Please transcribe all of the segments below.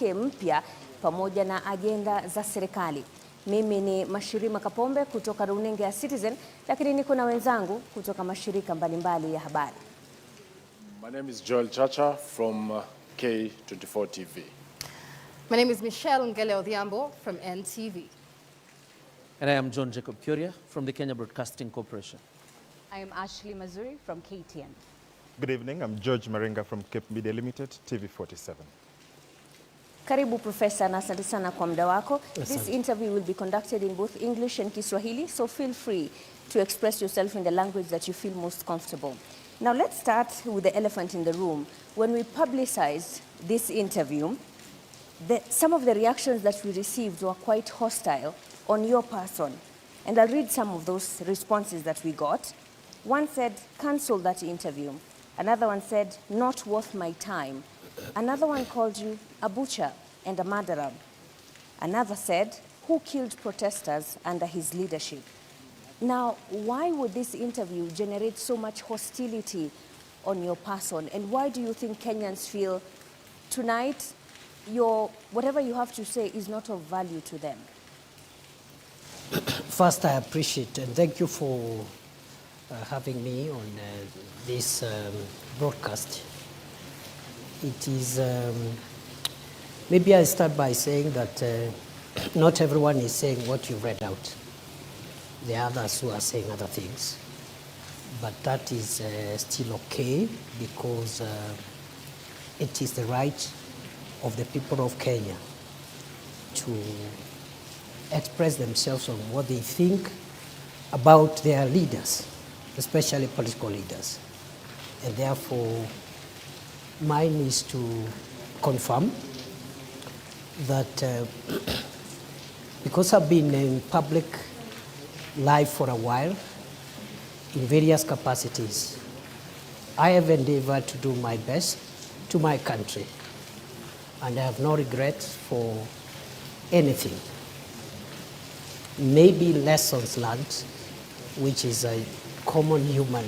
mpya pamoja na agenda za serikali. Mimi ni Mashirima Kapombe kutoka runinga ya Citizen, lakini niko na wenzangu kutoka mashirika mbalimbali ya habari. My name is Joel Chacha from K24 TV. My name is Michelle Ngele Odhiambo from NTV. And I am John Jacob Kuria from the Kenya Broadcasting Corporation. I am Ashley Mazuri from KTN. Good evening, I'm George Maringa from Cape Media Limited, TV47. Karibu Professor, na asante sana kwa muda wako. This interview will be conducted in both English and Kiswahili, so feel free to express yourself in the language that you feel most comfortable. Now let's start with the elephant in the room. When we publicized this interview, some of the reactions that we received were quite hostile on your person. And I'll read some of those responses that we got. One said, cancel that interview. Another one said, not worth my time. Another one called you a butcher and a murderer. Another said, who killed protesters under his leadership? Now, why would this interview generate so much hostility on your person? And why do you think Kenyans feel tonight whatever you have to say is not of value to them? First, I appreciate and thank you for having me on this broadcast. It is, maybe I start by saying that not everyone is saying what you read out. There are others who are saying other things. But that is still okay because it is the right of the people of Kenya to express themselves on what they think about their leaders, especially political leaders. And therefore, mine is to confirm that because I've been in public life for a while, in various capacities, I have endeavored to do my best to my country. And I have no regrets for anything. Maybe lessons learned, which is a common human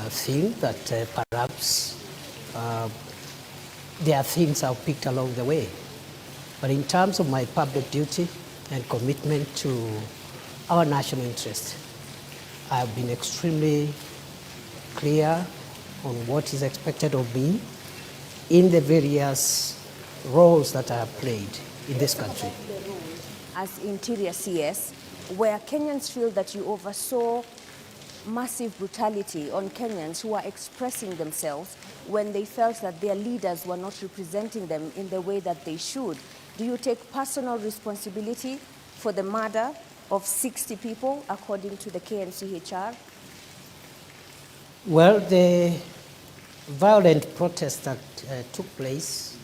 thing that perhaps there are things I've picked along the way. But in terms of my public duty and commitment to our national interest, I have been extremely clear on what is expected of me in the various roles that I have played in this country. As Interior CS, where Kenyans feel that you oversaw massive brutality on Kenyans who are expressing themselves when they felt that their leaders were not representing them in the way that they should. Do you take personal responsibility for the murder of 60 people, according to the KNCHR? Well, the violent protest that took place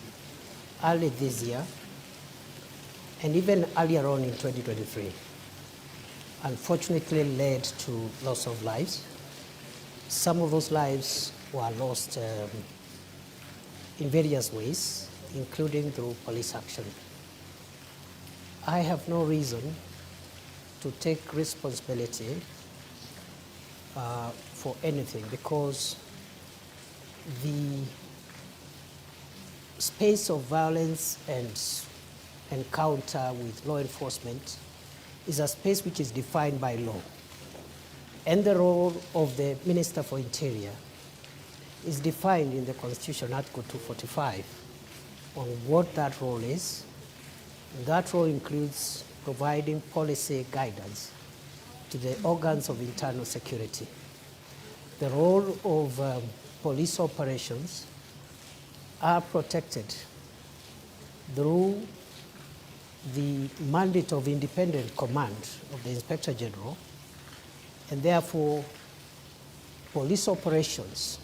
early this year and even earlier on in 2023, unfortunately led to loss of lives. Some of those lives were lost in various ways, including through police action. I have no reason to take responsibility for anything because the space of violence and encounter with law enforcement is a space which is defined by law. And the role of the Minister for Interior is defined in the Constitution, Article 245, on what that role is. And that role includes providing policy guidance to the organs of internal security. The role of police operations are protected through the mandate of independent command of the Inspector General, and therefore police operations,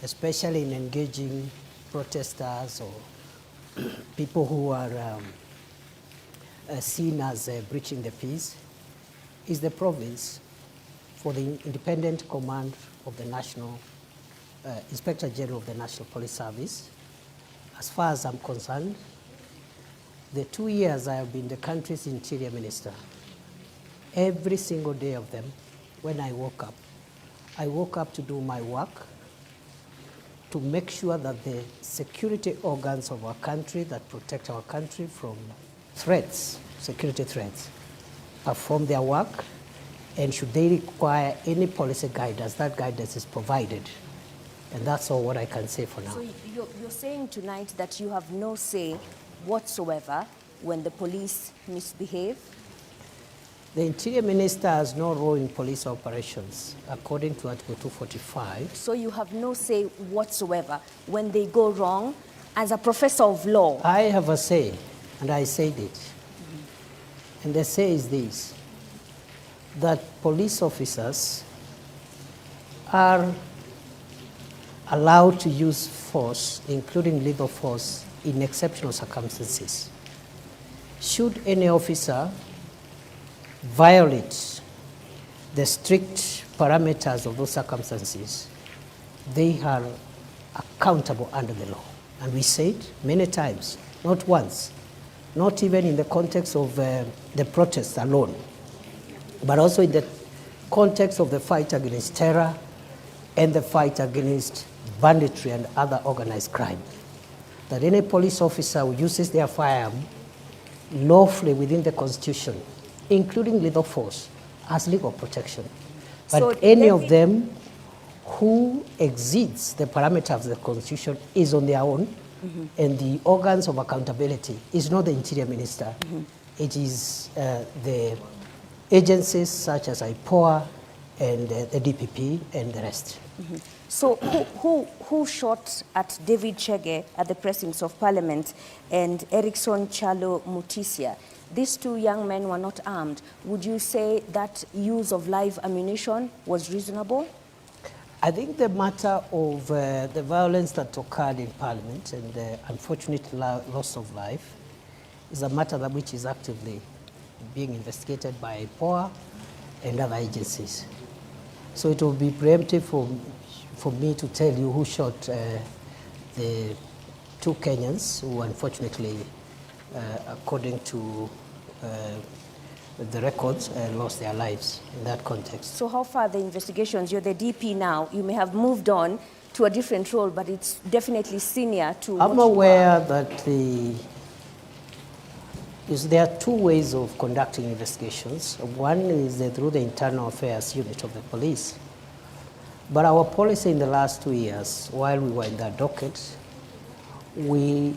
especially in engaging protesters or people who are seen as breaching the peace, is the province for the independent command of the National Inspector General of the National Police Service. As far as I'm concerned, the 2 years I have been the country's Interior Minister, every single day of them, when I woke up to do my work to make sure that the security organs of our country that protect our country from threats, security threats, perform their work, and should they require any policy guidance, that guidance is provided. And that's all what I can say for now. So you're saying tonight that you have no say whatsoever when the police misbehave? The Interior Minister has no role in police operations, according to Article 245. So you have no say whatsoever when they go wrong as a professor of law? I have a say, and I said it. And the say is this, that police officers are allowed to use force, including lethal force, in exceptional circumstances. Should any officer violate the strict parameters of those circumstances, they are accountable under the law. And we say it many times, not once, not even in the context of the protests alone, but also in the context of the fight against terror and the fight against banditry and other organized crime. That any police officer who uses their firearm lawfully within the Constitution, including lethal force, has legal protection. But So any of them who exceeds the parameters of the Constitution is on their own, and the organs of accountability is not the Interior Minister. It is the agencies such as IPOA and the DPP and the rest. So who shot at David Chege at the precincts of Parliament and Erickson Chalo Mutisia? These two young men were not armed. Would you say that use of live ammunition was reasonable? I think the matter of the violence that occurred in Parliament and the unfortunate loss of life is a matter that which is actively being investigated by IPOA and other agencies. So it will be preemptive for me to tell you who shot the two Kenyans who unfortunately, according to the records, lost their lives in that context. So how far are the investigations? You're the DP now. You may have moved on to a different role, but it's definitely senior to I'm what you aware are. that there are two ways of conducting investigations. One is through the internal affairs unit of the police. But our policy in the last 2 years, while we were in that docket, we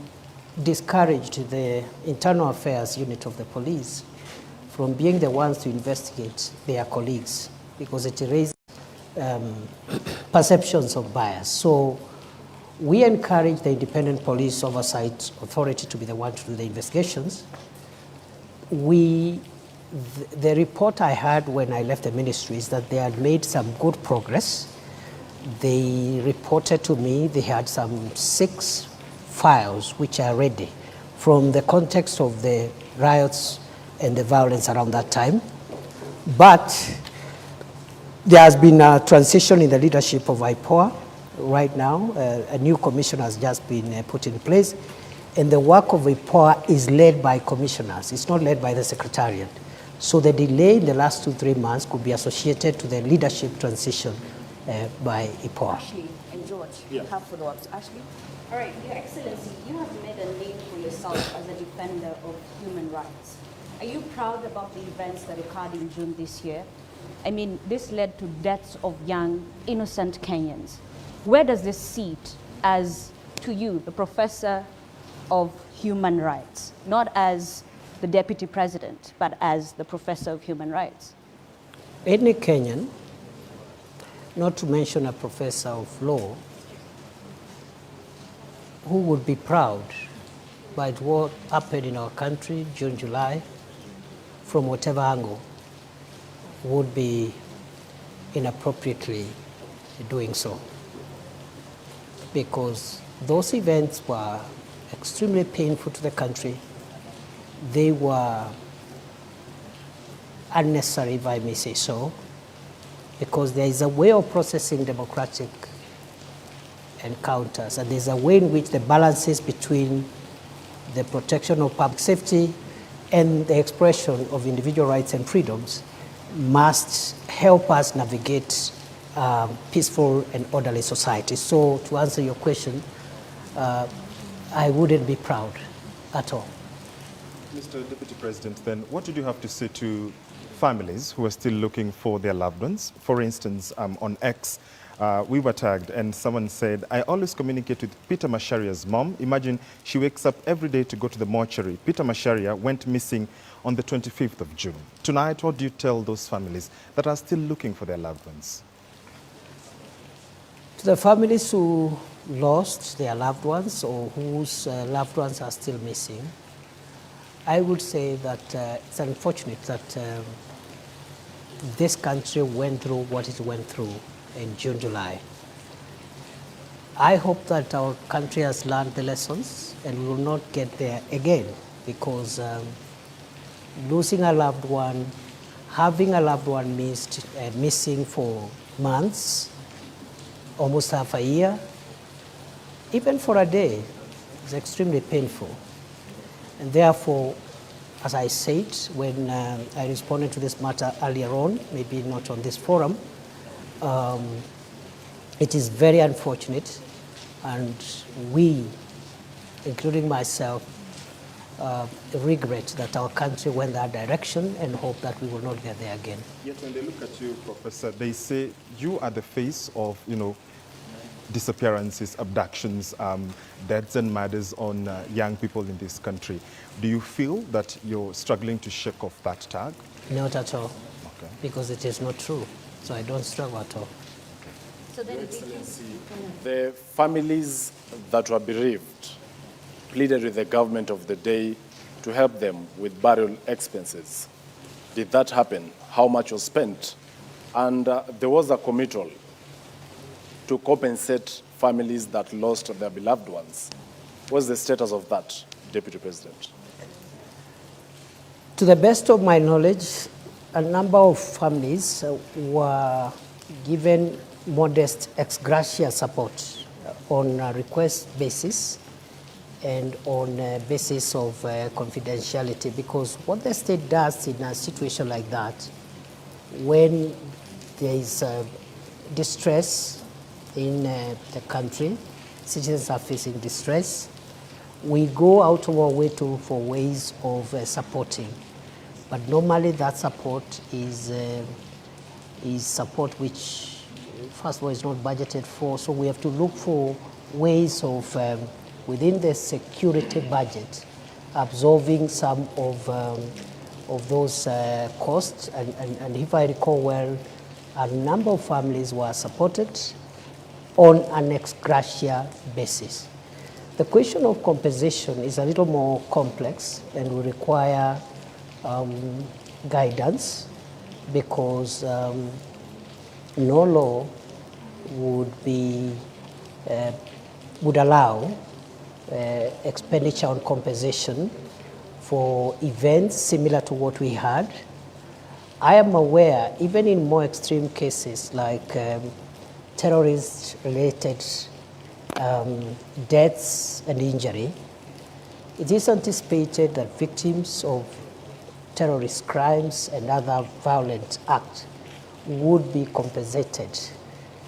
discouraged the internal affairs unit of the police from being the ones to investigate their colleagues because it raised perceptions of bias. So we encourage the Independent Police Oversight Authority to be the one to do the investigations. The report I had when I left the ministry is that they had made some good progress. They reported to me they had some 6 files which are ready from the context of the riots and the violence around that time. But there has been a transition in the leadership of IPOA right now. A new commission has just been put in place, and the work of IPOA is led by commissioners. It's not led by the Secretariat. So the delay in the last 2-3 months could be associated to the leadership transition by IPOA. Ashley and George, you have follow-ups. Ashley? All right, Your Excellency, you have made a name for yourself as a defender of human rights. Are you proud about the events that occurred in June this year? I mean, this led to deaths of young, innocent Kenyans. Where does this sit as, to you, the professor of human rights, not as the deputy president, but as the professor of human rights? Any Kenyan, not to mention a professor of law, who would be proud by what happened in our country June, July, from whatever angle, would be inappropriately doing so. Because those events were extremely painful to the country. They were unnecessary, if I may say so, because there is a way of processing democratic encounters, and there's a way in which the balances between the protection of public safety and the expression of individual rights and freedoms must help us navigate peaceful and orderly society. So to answer your question, I wouldn't be proud at all. Mr. Deputy President, then what did you have to say to families who are still looking for their loved ones? For instance, on X, we were tagged and someone said, I always communicate with Peter Masharia's mom. Imagine she wakes up every day to go to the mortuary. Peter Masharia went missing on the 25th of June. Tonight, what do you tell those families that are still looking for their loved ones? To the families who lost their loved ones or whose loved ones are still missing, I would say that it's unfortunate that this country went through what it went through in June, July. I hope that our country has learned the lessons and we will not get there again, because losing a loved one, having a loved one missing for months, almost half a year, even for a day, is extremely painful. And therefore, as I said when I responded to this matter earlier on, maybe not on this forum, it is very unfortunate, and we, including myself, regret that our country went that direction and hope that we will not get there again. Yet when they look at you, Professor, they say you are the face of, disappearances, abductions, deaths and murders on young people in this country. Do you feel that you're struggling to shake off that tag? Not at all, Okay. because it is not true. So I don't struggle at all. So then Your Excellency, the families that were bereaved pleaded with the government of the day to help them with burial expenses. Did that happen? How much was spent? And there was a committal to compensate families that lost their beloved ones. What's the status of that, Deputy President? To the best of my knowledge, a number of families were given modest ex gratia support on a request basis and on a basis of confidentiality, because what the state does in a situation like that, when there is distress in the country, citizens are facing distress, we go out of our way for ways of supporting. But normally that support is support which, first of all, is not budgeted for, so we have to look for ways of, within the security budget, absorbing some of those costs. And if I recall well, a number of families were supported on an ex gratia basis. The question of compensation is a little more complex and will require guidance, because no law would allow expenditure on compensation for events similar to what we had. I am aware, even in more extreme cases like terrorist-related deaths and injury, it is anticipated that victims of terrorist crimes and other violent acts would be compensated.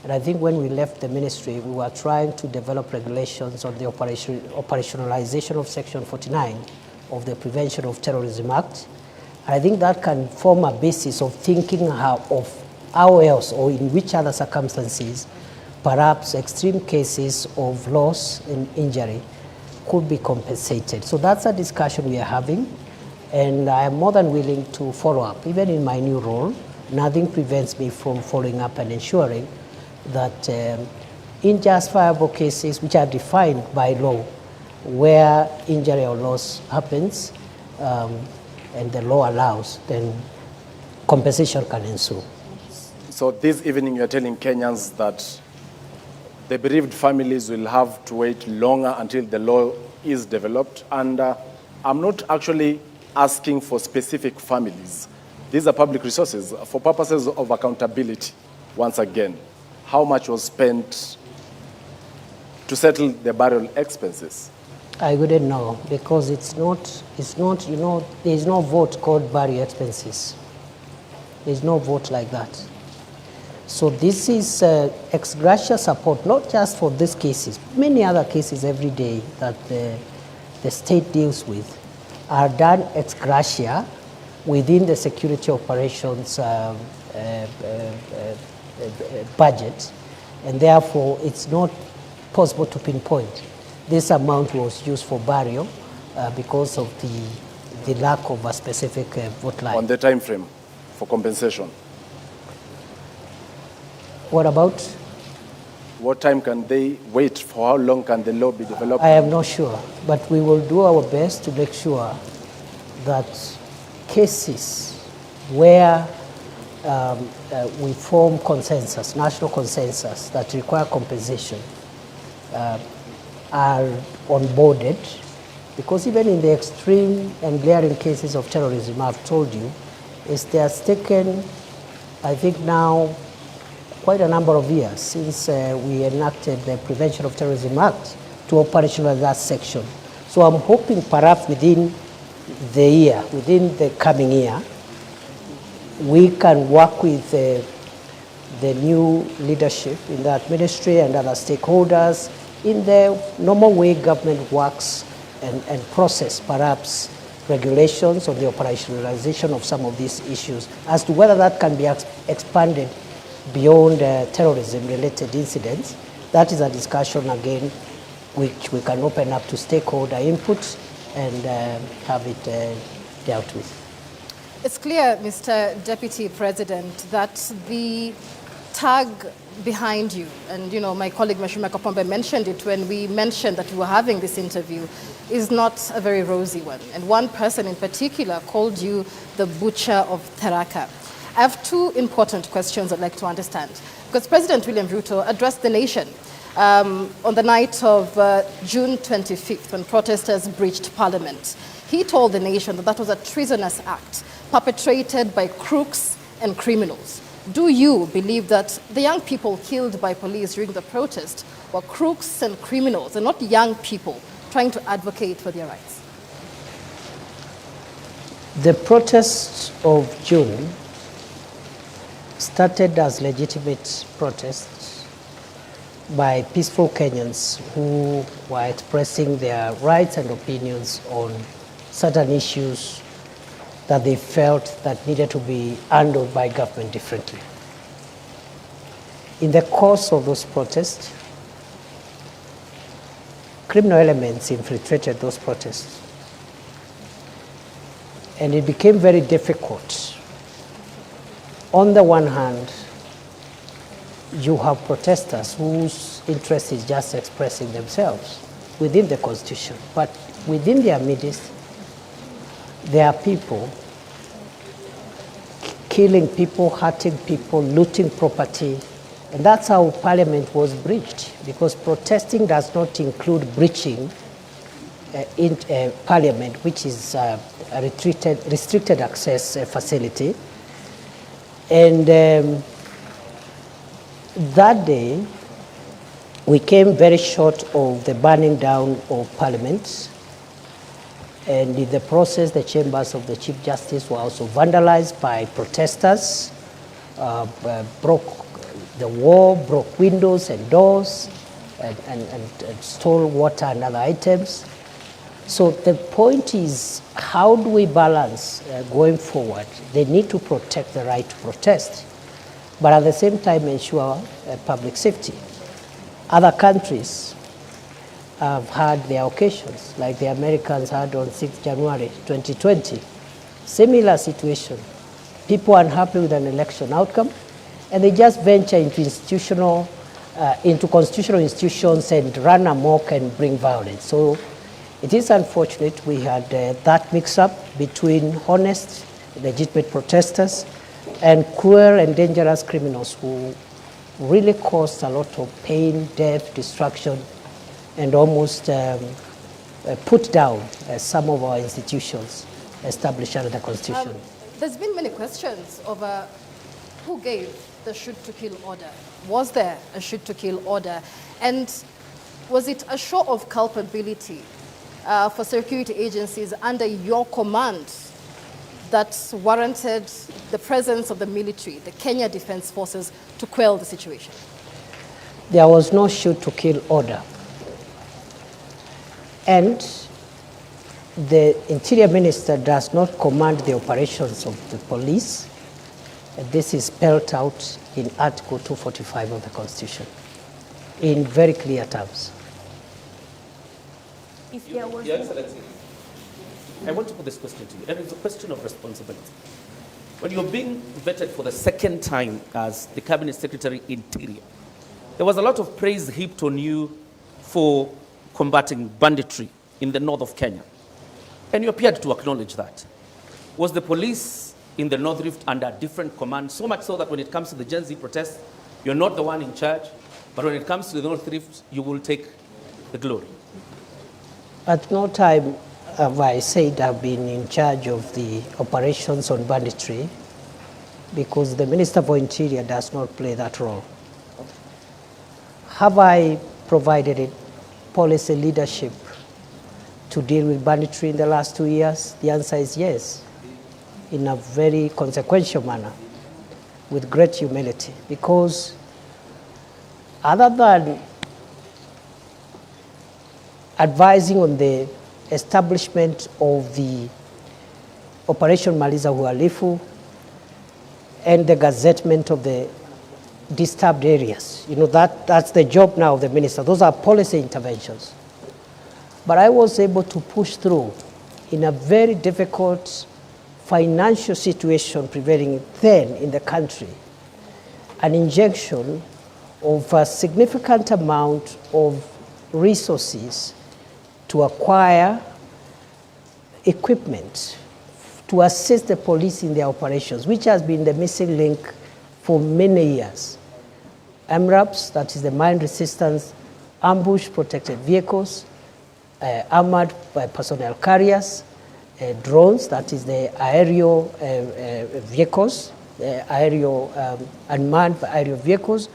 And I think when we left the ministry, we were trying to develop regulations on the operationalization of Section 49 of the Prevention of Terrorism Act. And I think that can form a basis of thinking of how else or in which other circumstances perhaps extreme cases of loss and injury could be compensated. So that's a discussion we are having, and I am more than willing to follow up. Even in my new role, nothing prevents me from following up and ensuring that in justifiable cases which are defined by law, where injury or loss happens and the law allows, then compensation can ensue. So this evening you're telling Kenyans that the bereaved families will have to wait longer until the law is developed. And I'm not actually asking for specific families. These are public resources for purposes of accountability. Once again, how much was spent to settle the burial expenses? I wouldn't know, because it's not, there is no vote called burial expenses. There's no vote like that. So this is ex gratia support, not just for these cases, many other cases every day that the state deals with are done ex gratia within the security operations budget, and therefore it's not possible to pinpoint. This amount was used for burial because of the lack of a specific vote line. On the time frame for compensation? What about? What time can they wait? For how long can the law be developed? I am not sure, but we will do our best to make sure that cases where we form consensus, national consensus that require compensation are onboarded, because even in the extreme and glaring cases of terrorism, I've told you, it has taken, I think now, quite a number of years since we enacted the Prevention of Terrorism Act to operationalize that section. So I'm hoping perhaps within the year, within the coming year, we can work with the new leadership in that ministry and other stakeholders in the normal way government works and process perhaps regulations on the operationalization of some of these issues. As to whether that can be expanded beyond terrorism-related incidents, that is a discussion again which we can open up to stakeholder input and have it dealt with. It's clear, Mr. Deputy President, that the tag behind you, and you know, my colleague Mashima Kapombe mentioned it when we mentioned that we were having this interview, is not a very rosy one. And one person in particular called you the butcher of Tharaka. I have two important questions I'd like to understand. Because President William Ruto addressed the nation on the night of June 25th when protesters breached Parliament. He told the nation that that was a treasonous act perpetrated by crooks and criminals. Do you believe that the young people killed by police during the protest were crooks and criminals and not young people trying to advocate for their rights? The protests of June started as legitimate protests by peaceful Kenyans who were expressing their rights and opinions on certain issues that they felt that needed to be handled by government differently. In the course of those protests, criminal elements infiltrated those protests, and it became very difficult. On the one hand, you have protesters whose interest is just expressing themselves within the Constitution, but within their midst, there are people killing people, hurting people, looting property, and that's how Parliament was breached, because protesting does not include breaching in Parliament, which is a restricted access facility. And that day, we came very short of the burning down of Parliament. And in the process, the chambers of the Chief Justice were also vandalized by protesters, broke the wall, broke windows and doors, and stole water and other items. So the point is, how do we balance going forward? They need to protect the right to protest, but at the same time ensure public safety. Other countries have had their occasions, like the Americans had on 6th January 2020. Similar situation. People unhappy with an election outcome, and they just venture into constitutional institutions and run amok and bring violence. So it is unfortunate we had that mix-up between honest, legitimate protesters and cruel and dangerous criminals who really caused a lot of pain, death, destruction, and almost put down some of our institutions established under the Constitution. There's been many questions over who gave the shoot-to-kill order. Was there a shoot-to-kill order? And was it a show of culpability for security agencies under your command that warranted the presence of the military, the Kenya Defense Forces, to quell the situation? There was no shoot to kill order. And the Interior Minister does not command the operations of the police. And this is spelled out in Article 245 of the Constitution in very clear terms. If there was Your Excellency, I want to put this question to you, and it's a question of responsibility. When you're being vetted for the second time as the Cabinet Secretary Interior, there was a lot of praise heaped on you for combating banditry in the north of Kenya. And you appeared to acknowledge that. Was the police in the North Rift under different command, so much so that when it comes to the Genzs protests, you're not the one in charge, but when it comes to the North Rift, you will take the glory? At no time have I said I've been in charge of the operations on banditry, because the Minister for Interior does not play that role. Have I provided a policy leadership to deal with banditry in the last 2 years? The answer is yes, in a very consequential manner, with great humility, because other than advising on the establishment of the Operation Maliza Uhalifu and the gazettement of the disturbed areas. You know, that's the job now of the minister. Those are policy interventions. But I was able to push through in a very difficult financial situation prevailing then in the country, an injection of a significant amount of resources to acquire equipment to assist the police in their operations, which has been the missing link for many years. MRAPs, that is the mine resistance ambush protected vehicles, armored personnel carriers, drones, that is the aerial vehicles, unmanned aerial vehicles,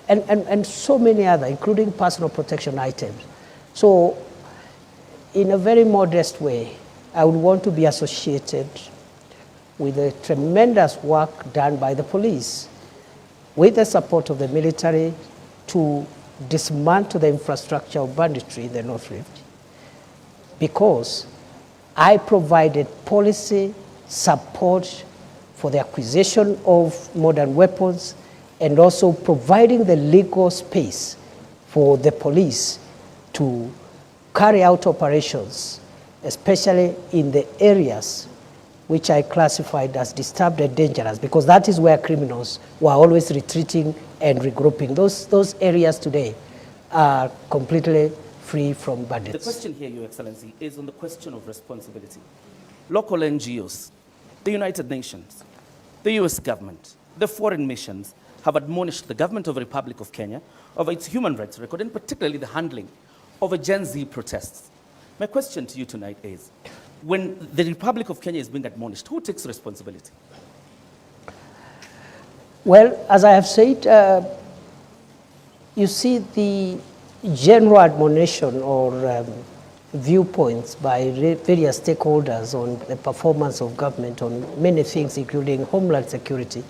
and so many other, including personal protection items. So in a very modest way, I would want to be associated with the tremendous work done by the police, with the support of the military, to dismantle the infrastructure of banditry in the North Rift, because I provided policy support for the acquisition of modern weapons and also providing the legal space for the police to carry out operations, especially in the areas which I classified as disturbed and dangerous, because that is where criminals were always retreating and regrouping. Those areas today are completely free from bandits. The question here, Your Excellency, is on the question of responsibility. Local NGOs, the United Nations, the US government, the foreign missions have admonished the government of the Republic of Kenya over its human rights record, and particularly the handling of a Gen Z protests. My question to you tonight is, when the Republic of Kenya is being admonished, who takes responsibility? Well, as I have said, you see the general admonition or viewpoints by various stakeholders on the performance of government on many things, including homeland security,